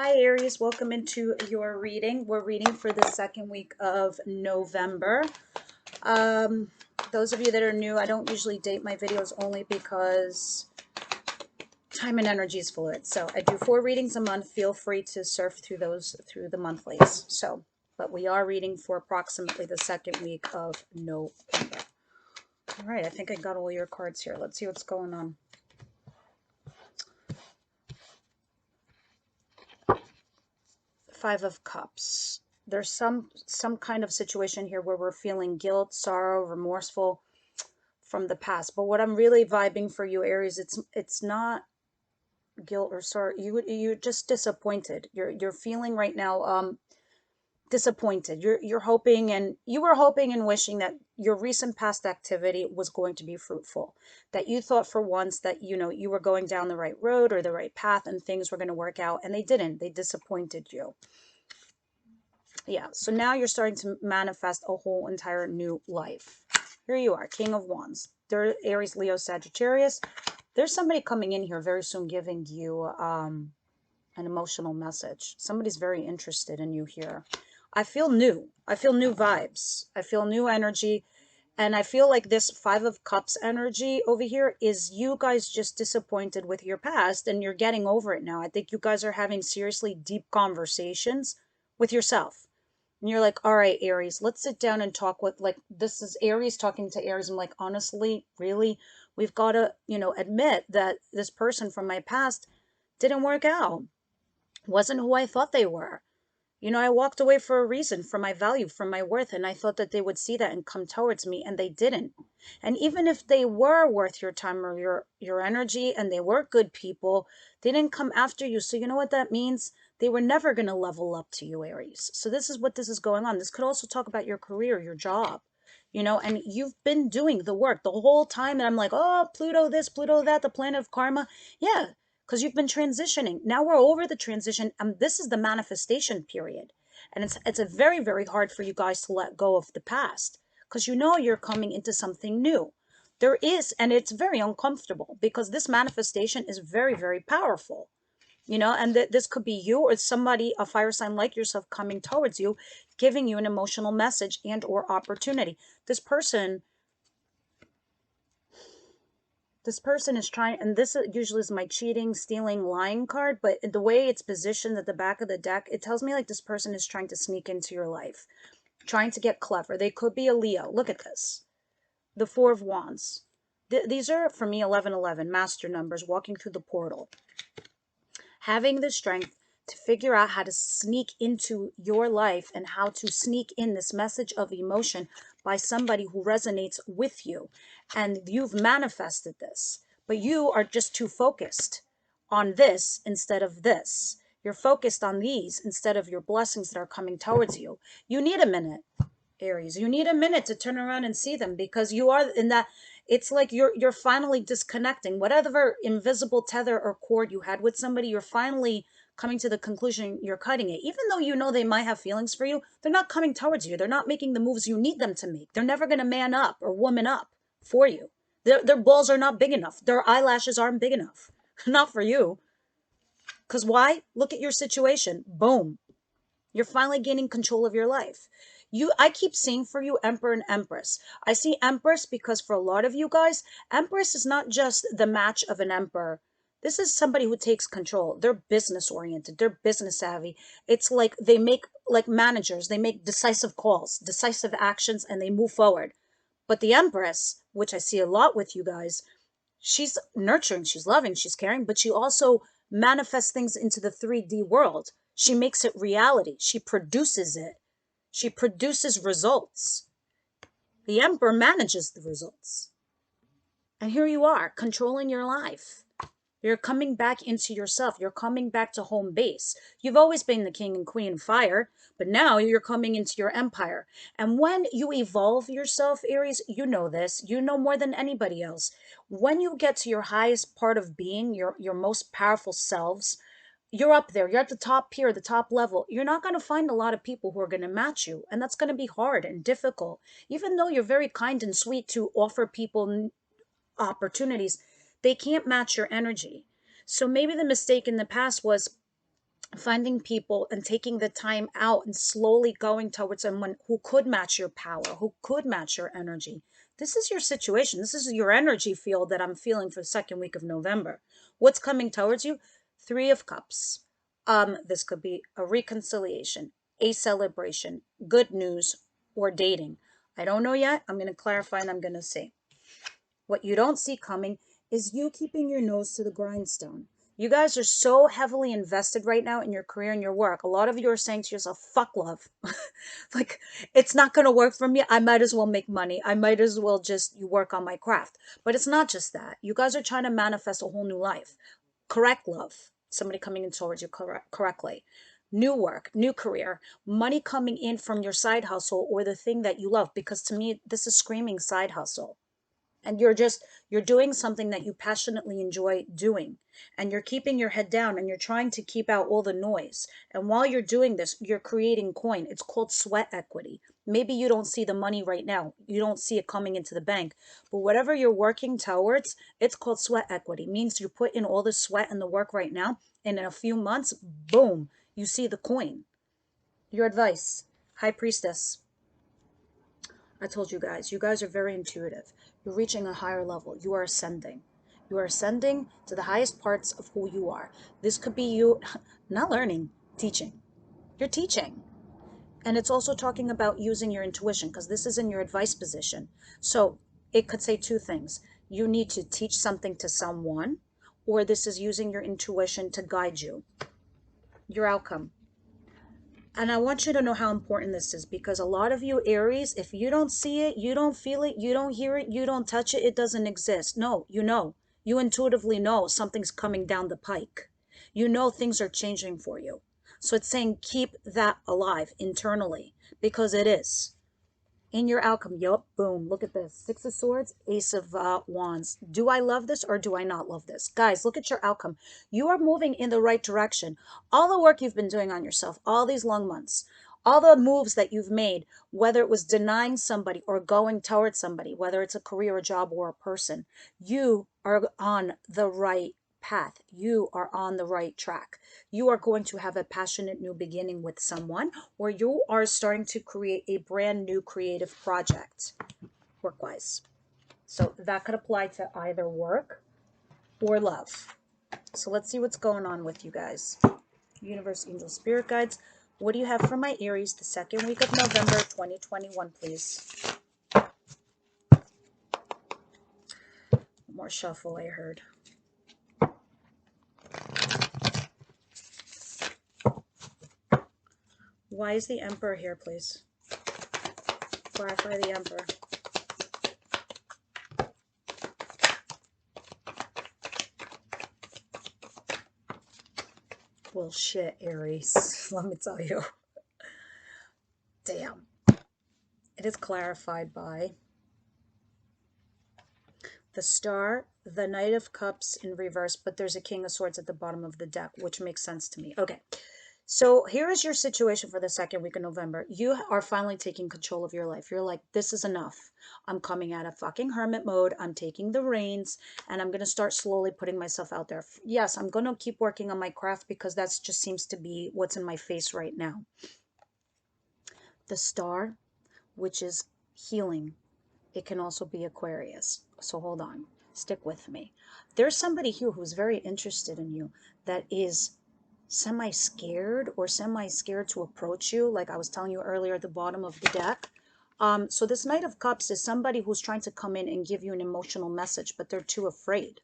Hi Aries, welcome into your reading. We're reading for the second week of November. Um, those of you that are new, I don't usually date my videos only because time and energy is fluid. So I do 4 readings a month. Feel free to surf through those through the monthlies. But we are reading for approximately the second week of November. All right, I think I got all your cards here. Let's see what's going on. Five of Cups. There's some kind of situation here where we're feeling guilt, sorrow, remorseful from the past. But what I'm really vibing for you, Aries, it's not guilt or sorrow. You're just disappointed. You're feeling right now disappointed. You're hoping, and you were hoping and wishing that your recent past activity was going to be fruitful, that you thought for once that you were going down the right road or the right path and things were going to work out, and they didn't. They disappointed you. Yeah, so now you're starting to manifest a whole entire new life. Here you are, King of Wands. There, Aries, Leo, Sagittarius. There's somebody coming in here very soon giving you an emotional message. Somebody's very interested in you here. I feel new. I feel new vibes. I feel new energy. And I feel like this Five of Cups energy over here is you guys just disappointed with your past and you're getting over it now. I think you guys are having seriously deep conversations with yourself. And you're like, all right, Aries, let's sit down and talk with, like, this is Aries talking to Aries. I'm like, honestly, really, we've got to, admit that this person from my past didn't work out. Wasn't who I thought they were. I walked away for a reason, for my value, for my worth, and I thought that they would see that and come towards me, and they didn't. And even if they were worth your time or your energy, and they were good people, they didn't come after you. So you know what that means? They were never going to level up to you, Aries. So this is what this is going on. This could also talk about your career, your job, and you've been doing the work the whole time. And I'm like, oh, Pluto this, Pluto that, the planet of karma. Yeah, because you've been transitioning. Now we're over the transition, and this is the manifestation period. And it's a very, very hard for you guys to let go of the past because you're coming into something new. There is, and it's very uncomfortable because this manifestation is very, very powerful. And this could be you or somebody, a fire sign like yourself, coming towards you, giving you an emotional message and or opportunity. This person is trying, and this usually is my cheating, stealing, lying card, but the way it's positioned at the back of the deck, it tells me like this person is trying to sneak into your life, trying to get clever. They could be a Leo. Look at this. The Four of Wands. These are, for me, 1111, master numbers, walking through the portal. Having the strength to figure out how to sneak into your life and how to sneak in this message of emotion by somebody who resonates with you. And you've manifested this, but you are just too focused on this instead of this. You're focused on these instead of your blessings that are coming towards you. You need a minute, Aries. You need a minute to turn around and see them, because you are in that, it's like you're finally disconnecting whatever invisible tether or cord you had with somebody. You're finally coming to the conclusion you're cutting it. Even though they might have feelings for you, they're not coming towards you. They're not making the moves you need them to make. They're never going to man up or woman up for you. Their balls are not big enough. Their eyelashes aren't big enough. Not for you. Because why? Look at your situation. Boom. You're finally gaining control of your life. I keep seeing for you Emperor and Empress. I see Empress because for a lot of you guys, Empress is not just the match of an emperor. This is somebody who takes control. They're business oriented. They're business savvy. It's like they make, like managers, they make decisive calls, decisive actions, and they move forward. But the Empress, which I see a lot with you guys, she's nurturing, she's loving, she's caring, but she also manifests things into the 3D world. She makes it reality. She produces it. She produces results. The Emperor manages the results. And here you are, controlling your life. You're coming back into yourself. You're coming back to home base. You've always been the king and queen of fire, but now you're coming into your empire. And when you evolve yourself, Aries, you know this. You know more than anybody else. When you get to your highest part of being, your most powerful selves, you're up there. You're at the top tier, the top level. You're not going to find a lot of people who are going to match you. And that's going to be hard and difficult. Even though you're very kind and sweet to offer people opportunities, they can't match your energy. So maybe the mistake in the past was finding people and taking the time out and slowly going towards someone who could match your power, who could match your energy. This is your situation. This is your energy field that I'm feeling for the second week of November. What's coming towards you? Three of Cups. This could be a reconciliation, a celebration, good news, or dating. I don't know yet. I'm going to clarify and I'm going to see. What you don't see coming is you keeping your nose to the grindstone. You guys are so heavily invested right now in your career and your work. A lot of you are saying to yourself, fuck love. Like, it's not going to work for me. I might as well make money. I might as well just work on my craft. But it's not just that. You guys are trying to manifest a whole new life. Correct love. Somebody coming in towards you correctly. New work, new career, money coming in from your side hustle or the thing that you love. Because to me, this is screaming side hustle, and you're doing something that you passionately enjoy doing, and you're keeping your head down and you're trying to keep out all the noise. And while you're doing this, you're creating coin. It's called sweat equity. Maybe you don't see the money right now, you don't see it coming into the bank, but whatever you're working towards, it's called sweat equity. It means you put in all the sweat and the work right now, and in a few months, boom, you see the coin. Your advice, High Priestess. I told you guys are very intuitive. You're reaching a higher level. You are ascending. You are ascending to the highest parts of who you are. This could be you not learning, teaching. You're teaching. And it's also talking about using your intuition, because this is in your advice position. So it could say two things. You need to teach something to someone, or this is using your intuition to guide you. Your outcome. And I want you to know how important this is, because a lot of you Aries, if you don't see it, you don't feel it, you don't hear it, you don't touch it, it doesn't exist. No, you know. You intuitively know something's coming down the pike. You know things are changing for you. So it's saying keep that alive internally, because it is. In your outcome, yup, boom, look at this. Six of Swords, Ace of Wands. Do I love this or do I not love this? Guys, look at your outcome. You are moving in the right direction. All the work you've been doing on yourself, all these long months, all the moves that you've made, whether it was denying somebody or going towards somebody, whether it's a career, a job, or a person, you are on the right path. You are on the right track. You are going to have a passionate new beginning with someone, or you are starting to create a brand new creative project work-wise. So that could apply to either work or love. So let's see what's going on with you guys. Universe, angel, spirit guides. What do you have for my Aries the second week of November 2021, please? More shuffle, I heard. Why is the Emperor here, please? Clarify the Emperor. Well, shit, Aries. Let me tell you. Damn. It is clarified by the Star, the Knight of Cups in reverse, but there's a King of Swords at the bottom of the deck, which makes sense to me. Okay. So here is your situation for the second week of November. You are finally taking control of your life. You're like, this is enough. I'm coming out of fucking hermit mode. I'm taking the reins, and I'm going to start slowly putting myself out there. Yes, I'm going to keep working on my craft, because that just seems to be what's in my face right now. The Star, which is healing. It can also be Aquarius. So hold on. Stick with me. There's somebody here who's very interested in you, that is semi-scared to approach you, like I was telling you earlier at the bottom of the deck. So this Knight of Cups is somebody who's trying to come in and give you an emotional message, but they're too afraid.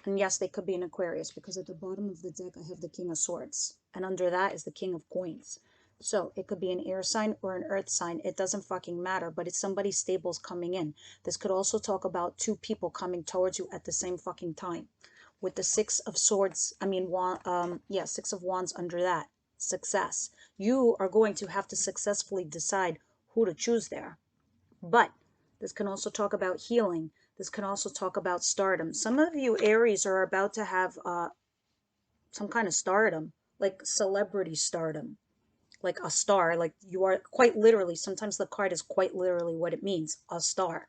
And yes, they could be an Aquarius, because at the bottom of the deck I have the King of Swords, and under that is the King of Coins. So it could be an air sign or an earth sign. It doesn't fucking matter, but it's somebody stable's coming in. This could also talk about two people coming towards you at the same fucking time. With the Six of Swords, Six of Wands under that. Success. You are going to have to successfully decide who to choose there. But this can also talk about healing. This can also talk about stardom. Some of you Aries are about to have some kind of stardom, like celebrity stardom, like a star. Like you are quite literally, sometimes the card is quite literally what it means, a star.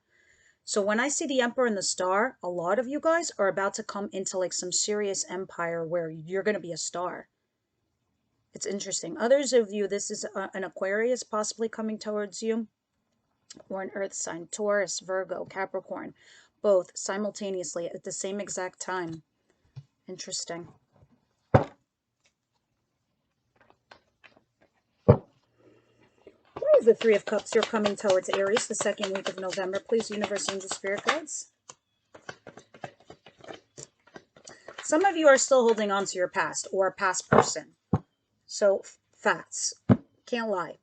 So when I see the Emperor and the Star, a lot of you guys are about to come into like some serious empire where you're going to be a star. It's interesting. Others of you, this is an Aquarius possibly coming towards you, or an earth sign, Taurus, Virgo, Capricorn, both simultaneously at the same exact time. Interesting. Why is the Three of Cups here coming towards Aries the second week of November? Please, Universe, Angel, Spirit Guides. Some of you are still holding on to your past or a past person. So, facts. Can't lie.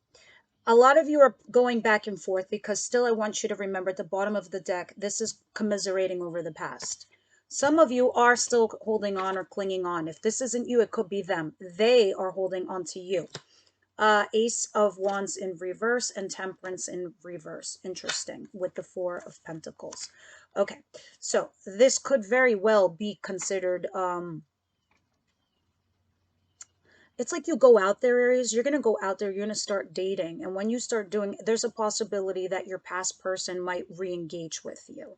A lot of you are going back and forth because still I want you to remember at the bottom of the deck, this is commiserating over the past. Some of you are still holding on or clinging on. If this isn't you, it could be them. They are holding on to you. Ace of Wands in reverse and Temperance in reverse. Interesting, with the Four of Pentacles. Okay, so this could very well be considered, it's like you go out there, Aries, you're going to go out there, you're going to start dating. And when you start doing, there's a possibility that your past person might re-engage with you.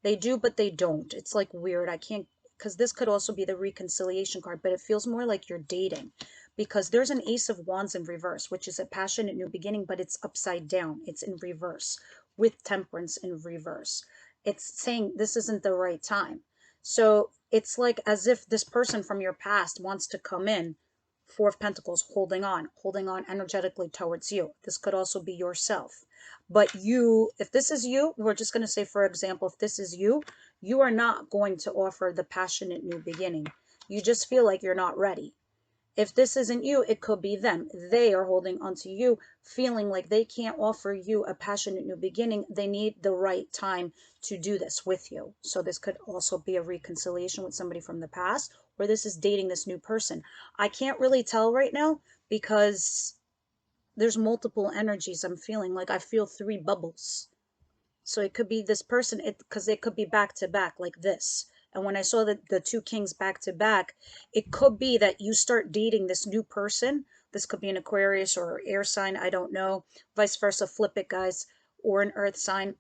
They do, but they don't. It's like weird. I can't, because this could also be the reconciliation card, but it feels more like you're dating. Because there's an Ace of Wands in reverse, which is a passionate new beginning, but it's upside down. It's in reverse, with Temperance in reverse. It's saying this isn't the right time. So it's like as if this person from your past wants to come in, Four of Pentacles, holding on energetically towards you. This could also be yourself. But you, if this is you, we're just going to say, for example, if this is you, you are not going to offer the passionate new beginning. You just feel like you're not ready. If this isn't you, it could be them. They are holding onto you, feeling like they can't offer you a passionate new beginning. They need the right time to do this with you. So this could also be a reconciliation with somebody from the past, or this is dating this new person. I can't really tell right now because there's multiple energies I'm feeling. Like I feel three bubbles. So it could be this person, because it could be back to back like this. And when I saw the two kings back to back, it could be that you start dating this new person. This could be an Aquarius or air sign, I don't know. Vice versa, flip it, guys. Or an earth sign.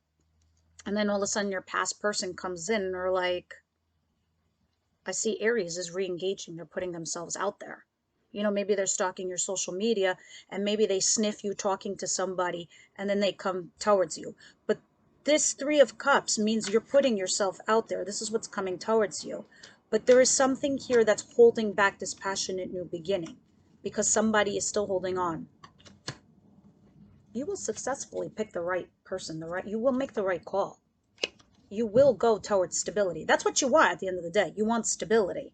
And then all of a sudden your past person comes in and they're like, I see Aries is re-engaging. They're putting themselves out there. You know, maybe they're stalking your social media and maybe they sniff you talking to somebody and then they come towards you. But this Three of Cups means you're putting yourself out there. This is what's coming towards you. But there is something here that's holding back this passionate new beginning because somebody is still holding on. You will successfully pick the right person, you will make the right call. You will go towards stability. That's what you want at the end of the day. You want stability.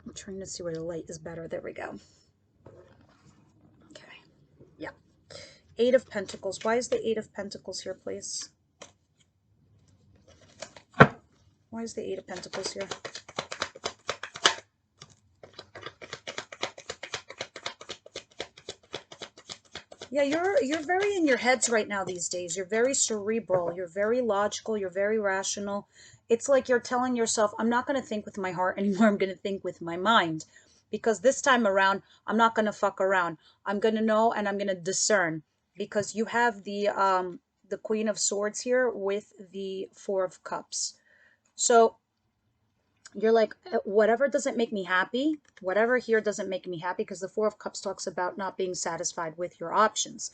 I'm trying to see where the light is better. There we go. Okay. Yeah. Eight of Pentacles. Why is the Eight of Pentacles here, please? Why is the Eight of Pentacles here? Yeah, you're very in your heads right now these days. You're very cerebral. You're very logical. You're very rational. It's like you're telling yourself, I'm not going to think with my heart anymore. I'm going to think with my mind. Because this time around, I'm not going to fuck around. I'm going to know and I'm going to discern. Because you have the Queen of Swords here with the Four of Cups. So you're like, whatever doesn't make me happy, whatever here doesn't make me happy, because the Four of Cups talks about not being satisfied with your options.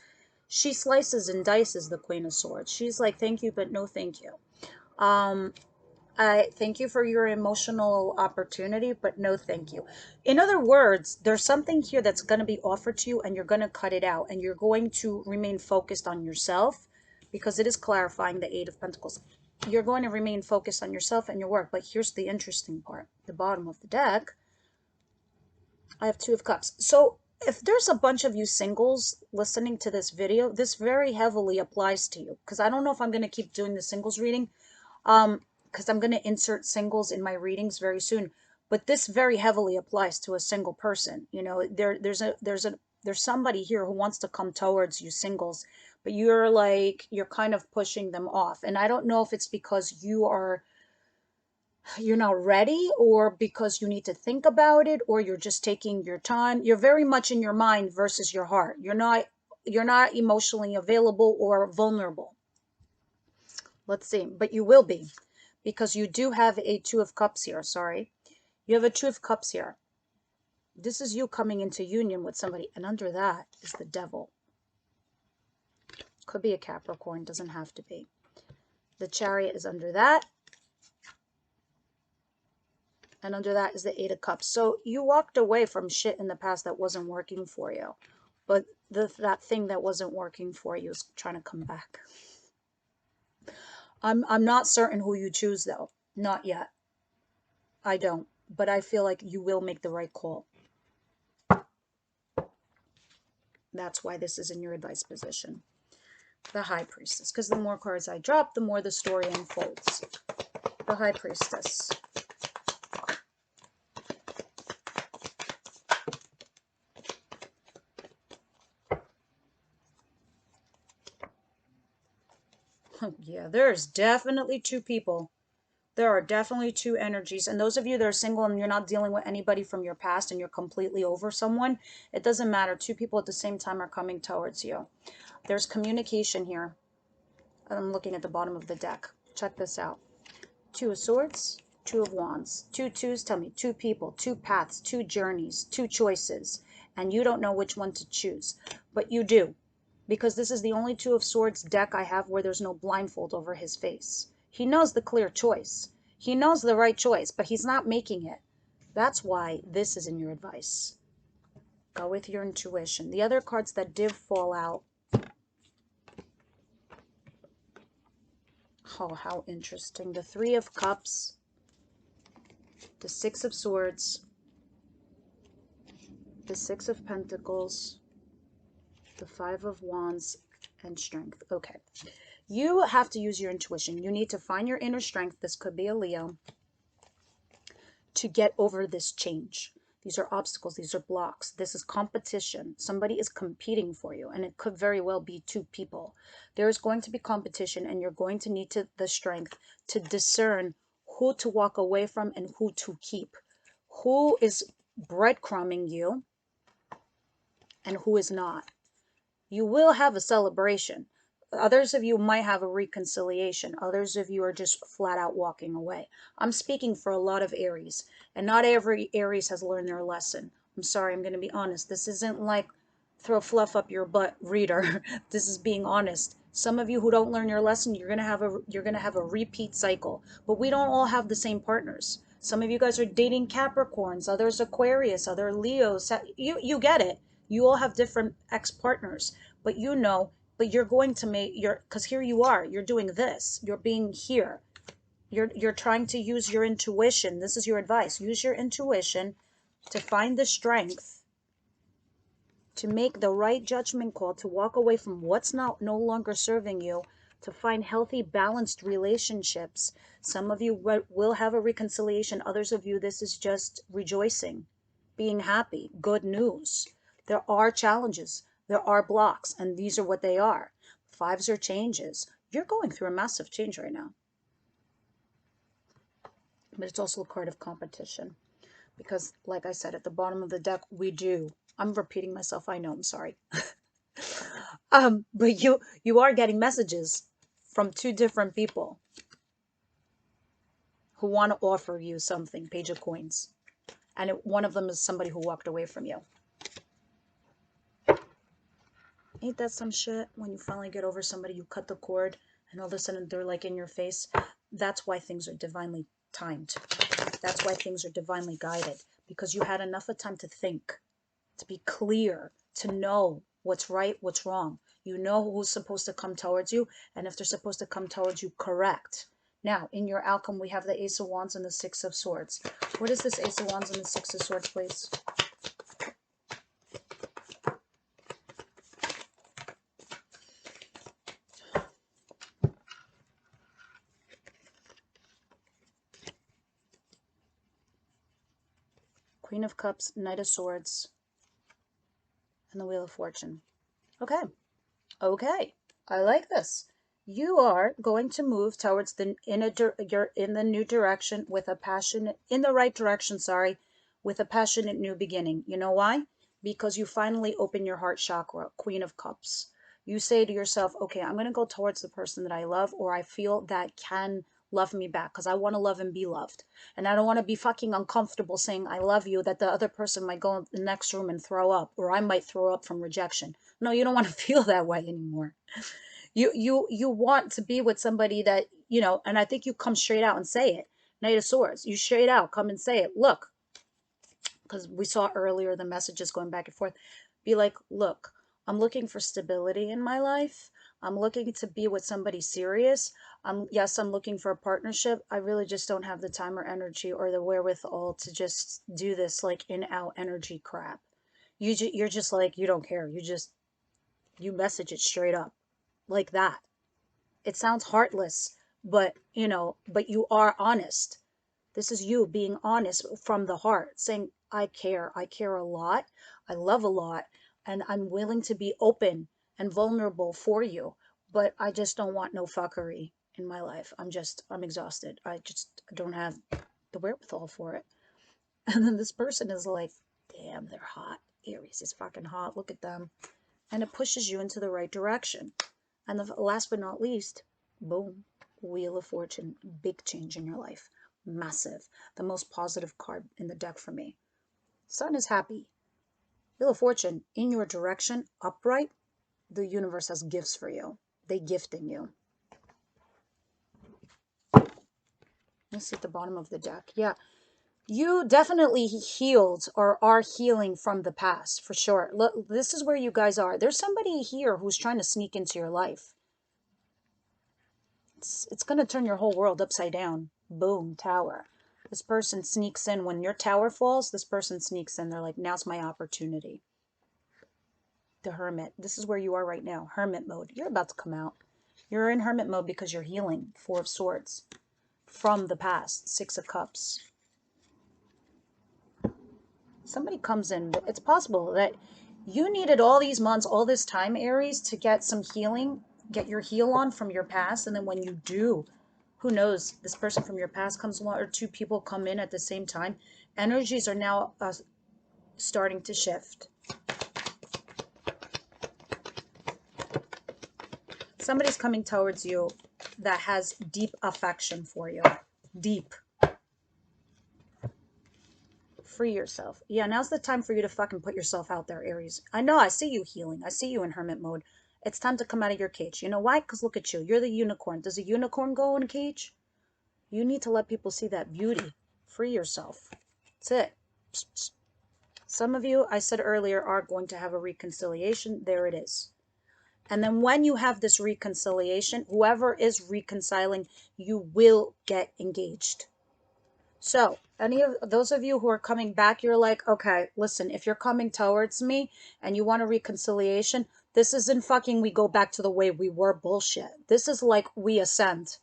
She slices and dices the Queen of Swords. She's like, thank you, but no thank you. I thank you for your emotional opportunity, but no thank you. In other words, there's something here that's going to be offered to you and you're going to cut it out and you're going to remain focused on yourself because it is clarifying the Eight of Pentacles. You're going to remain focused on yourself and your work. But here's the interesting part. The bottom of the deck, I have Two of Cups. So if there's a bunch of you singles listening to this video, this very heavily applies to you. Because I don't know if I'm going to keep doing the singles reading. Because I'm going to insert singles in my readings very soon. But this very heavily applies to a single person. You know, there's somebody here who wants to come towards you singles, but you're kind of pushing them off. And I don't know if it's because you're not ready, or because you need to think about it, or you're just taking your time. You're very much in your mind versus your heart. You're not emotionally available or vulnerable. Let's see, but you will be, because you do have a Two of Cups here. Sorry, you have a Two of Cups here. This is you coming into union with somebody. And under that is the Devil. Could be a Capricorn, doesn't have to be. The Chariot is under that. And under that is the Eight of Cups. So you walked away from shit in the past that wasn't working for you. But that thing that wasn't working for you is trying to come back. I'm not certain who you choose, though. Not yet. I don't. But I feel like you will make the right call. That's why this is in your advice position. The High Priestess. Because the more cards I drop, the more the story unfolds. The High Priestess. Yeah, there's definitely two people. There are definitely two energies. And those of you that are single and you're not dealing with anybody from your past and you're completely over someone, it doesn't matter. Two people at the same time are coming towards you. There's communication here. I'm looking at the bottom of the deck. Check this out. Two of Swords, Two of Wands. Two twos tell me two people, two paths, two journeys, two choices. And you don't know which one to choose. But you do. Because this is the only Two of Swords deck I have where there's no blindfold over his face. He knows the clear choice. He knows the right choice, but he's not making it. That's why this is in your advice. Go with your intuition. The other cards that did fall out. Oh, how interesting. The Three of Cups. The Six of Swords. The Six of Pentacles. The Five of Wands. And Strength. Okay. You have to use your intuition. You need to find your inner strength. This could be a Leo. To get over this change. These are obstacles. These are blocks. This is competition. Somebody is competing for you. And it could very well be two people. There is going to be competition. And you're going to need the strength to discern who to walk away from and who to keep. Who is breadcrumbing you and who is not. You will have a celebration. Others of you might have a reconciliation. Others of you are just flat out walking away. I'm speaking for a lot of Aries. And not every Aries has learned their lesson. I'm sorry, I'm going to be honest. This isn't like throw fluff up your butt reader. This is being honest. Some of you who don't learn your lesson, you're going to have a repeat cycle. But we don't all have the same partners. Some of you guys are dating Capricorns, others Aquarius, other Leos. You get it. You all have different ex-partners. But you know, but you're going to make because here you are, you're doing this, you're being here, you're trying to use your intuition. This is your advice. Use your intuition to find the strength to make the right judgment call, to walk away from what's no longer serving you, to find healthy, balanced relationships. Some of you will have a reconciliation. Others of you, this is just rejoicing, being happy, good news. There are challenges. There are blocks, and these are what they are. Fives are changes. You're going through a massive change right now. But it's also a card of competition. Because, like I said, at the bottom of the deck, I'm repeating myself, I know, I'm sorry. But you are getting messages from two different people who want to offer you something, Page of Coins. And one of them is somebody who walked away from you. Ain't that some shit? When you finally get over somebody, you cut the cord, and all of a sudden they're like in your face. That's why things are divinely timed. That's why things are divinely guided. Because you had enough of time to think, to be clear, to know what's right, what's wrong. You know who's supposed to come towards you, and if they're supposed to come towards you, correct. Now, in your outcome, we have the Ace of Wands and the Six of Swords. What is this Ace of Wands and the Six of Swords, please? Queen of Cups, Knight of Swords, and the Wheel of Fortune. Okay. Okay. I like this. You are going to move towards you're in the new direction with a passionate, in the right direction, sorry, with a passionate new beginning. You know why? Because you finally open your heart chakra, Queen of Cups. You say to yourself, okay, I'm going to go towards the person that I love or I feel that can love me back, because I want to love and be loved. And I don't want to be fucking uncomfortable saying I love you, that the other person might go in the next room and throw up, or I might throw up from rejection. No, you don't want to feel that way anymore. You want to be with somebody that, you know, and I think you come straight out and say it. Knight of Swords, you straight out come and say it. Look, because we saw earlier the messages going back and forth. Be like, look, I'm looking for stability in my life. I'm looking to be with somebody serious. Yes, I'm looking for a partnership. I really just don't have the time or energy or the wherewithal to just do this like in out energy crap. You're just like, you don't care. You message it straight up like that. It sounds heartless, but you know, but you are honest. This is you being honest from the heart, saying, I care a lot, I love a lot, and I'm willing to be open and vulnerable for you, but I just don't want no fuckery in my life. I'm exhausted. I just don't have the wherewithal for it. And then this person is like, damn, they're hot. Aries is fucking hot. Look at them. And it pushes you into the right direction. And the last but not least, boom, Wheel of Fortune, big change in your life. Massive. The most positive card in the deck for me. Sun is happy. Wheel of Fortune, in your direction, upright, the universe has gifts for you. They gifting you. Let's see at the bottom of the deck. Yeah. You definitely healed or are healing from the past, for sure. Look, this is where you guys are. There's somebody here who's trying to sneak into your life. It's going to turn your whole world upside down. Boom, tower. This person sneaks in. When your tower falls, this person sneaks in. They're like, now's my opportunity. The Hermit. This is where you are right now. Hermit mode. You're about to come out. You're in Hermit mode because you're healing. Four of Swords. From the past. Six of Cups. Somebody comes in. It's possible that you needed all these months, all this time, Aries, to get some healing. Get your heal on from your past. And then when you do, who knows, this person from your past comes along, or two people come in at the same time. Energies are now starting to shift. Somebody's coming towards you that has deep affection for you. Deep. Free yourself. Yeah, now's the time for you to fucking put yourself out there, Aries. I know, I see you healing. I see you in Hermit mode. It's time to come out of your cage. You know why? Because look at you. You're the unicorn. Does a unicorn go in a cage? You need to let people see that beauty. Free yourself. That's it. Psst, psst. Some of you, I said earlier, are going to have a reconciliation. There it is. And then when you have this reconciliation, whoever is reconciling, you will get engaged. So any of those of you who are coming back, you're like, okay, listen, if you're coming towards me and you want a reconciliation, this isn't fucking we go back to the way we were bullshit. This is like we ascend.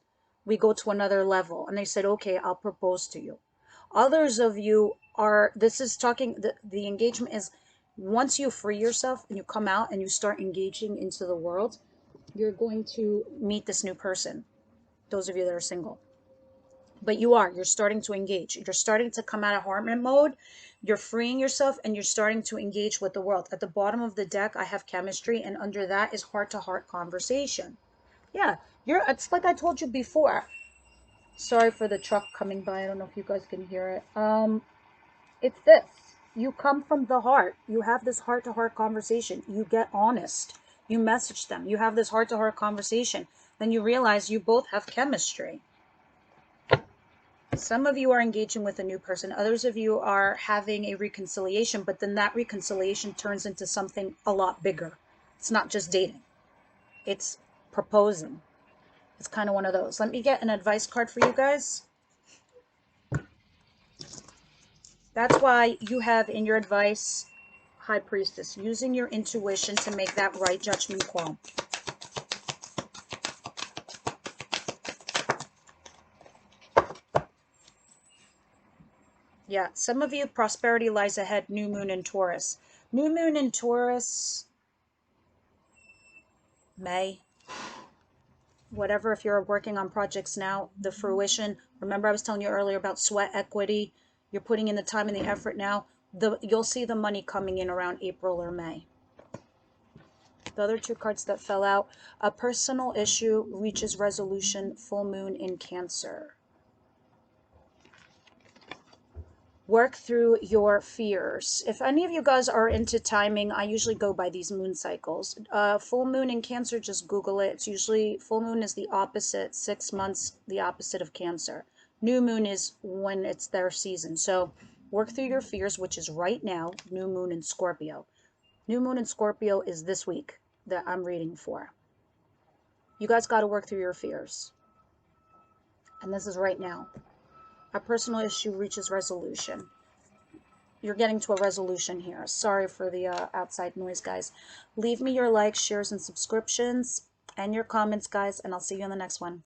We go to another level. And they said, okay, I'll propose to you. Others of you are, this is talking, the engagement is once you free yourself and you come out and you start engaging into the world, you're going to meet this new person. Those of you that are single. But you're starting to engage. You're starting to come out of Hermit mode. You're freeing yourself and you're starting to engage with the world. At the bottom of the deck, I have chemistry, and under that is heart-to-heart conversation. Yeah, it's like I told you before. Sorry for the truck coming by. I don't know if you guys can hear it. It's this. You come from the heart. You have this heart-to-heart conversation. You get honest. You message them. You have this heart-to-heart conversation. Then you realize you both have chemistry. Some of you are engaging with a new person. Others of you are having a reconciliation, but then that reconciliation turns into something a lot bigger. It's not just dating. It's proposing. It's kind of one of those. Let me get an advice card for you guys. That's why you have in your advice, High Priestess, using your intuition to make that right judgment call. Yeah, some of you, prosperity lies ahead. New Moon and Taurus. New Moon and Taurus, May. Whatever, if you're working on projects now, the fruition. Remember I was telling you earlier about sweat equity. You're putting in the time and the effort now. You'll see the money coming in around April or May. The other two cards that fell out, a personal issue reaches resolution, full moon in Cancer. Work through your fears. If any of you guys are into timing, I usually go by these moon cycles. Full moon in Cancer, just Google it. It's usually, full moon is the opposite, 6 months, the opposite of Cancer. New moon is when it's their season. So work through your fears, which is right now, new moon in Scorpio. New moon in Scorpio is this week that I'm reading for. You guys got to work through your fears. And this is right now. A personal issue reaches resolution. You're getting to a resolution here. Sorry for the outside noise, guys. Leave me your likes, shares, and subscriptions, and your comments, guys, and I'll see you in the next one.